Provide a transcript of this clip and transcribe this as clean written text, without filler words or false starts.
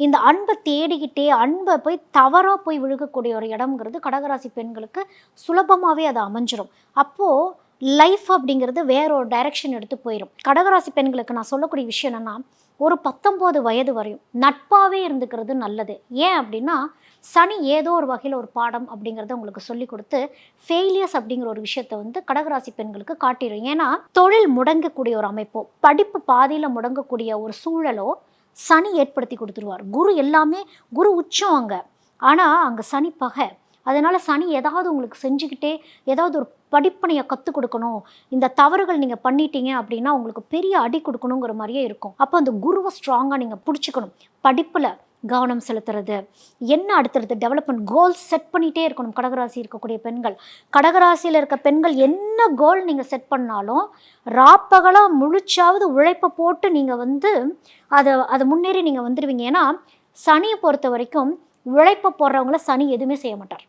இந்த அன்பை தேடிக்கிட்டே அன்பை போய் தவறாக போய் விழுகக்கூடிய ஒரு இடம்ங்கிறது கடகராசி பெண்களுக்கு சுலபமாகவே அது அமைஞ்சிரும். அப்போது லைஃப் அப்படிங்கிறது வேற ஒரு டைரக்ஷன் எடுத்து போயிடும். கடகராசி பெண்களுக்கு நான் சொல்லக்கூடிய விஷயம் என்னென்னா, ஒரு 19 வயது வரையும் நட்பாகவே இருந்துக்கிறது நல்லது. ஏன் அப்படின்னா, சனி ஏதோ ஒரு வகையில் ஒரு பாடம் அப்படிங்கிறத உங்களுக்கு சொல்லி கொடுத்து ஃபெயிலியர்ஸ் அப்படிங்கிற ஒரு விஷயத்த வந்து கடகராசி பெண்களுக்கு காட்டிடும். ஏன்னா தொழில் முடங்கக்கூடிய ஒரு அமைப்போ, படிப்பு பாதியில் முடங்கக்கூடிய ஒரு சூழலோ சனி ஏற்படுத்தி கொடுத்துருவார். குரு எல்லாமே, குரு உச்சம் அங்கே, ஆனால் அங்கே சனி பகை. அதனால் சனி ஏதாவது உங்களுக்கு செஞ்சுக்கிட்டே ஏதாவது ஒரு படிப்பனையை கற்றுக் கொடுக்கணும், இந்த தவறுகள் நீங்கள் பண்ணிட்டீங்க அப்படின்னா உங்களுக்கு பெரிய அடி கொடுக்கணுங்கிற மாதிரியே இருக்கும். அப்போ அந்த குருவை ஸ்ட்ராங்காக நீங்கள் பிடிச்சிக்கணும். படிப்பில் கவனம் செலுத்துறது, என்ன அடுத்தடுத்து டெவலப்மெண்ட் கோல்ஸ் செட் பண்ணிகிட்டே இருக்கணும். கடகராசி இருக்கக்கூடிய பெண்கள், கடகராசியில் இருக்க பெண்கள் என்ன கோல் நீங்கள் செட் பண்ணாலும் ராப்பகலாக முழிச்சாவது உழைப்பை போட்டு நீங்கள் வந்து அதை முன்னேறி நீங்கள் வந்துடுவீங்க. ஏன்னா சனியை பொறுத்த வரைக்கும் உழைப்பை போடுறவங்கள சனி எதுவுமே செய்ய மாட்டார்.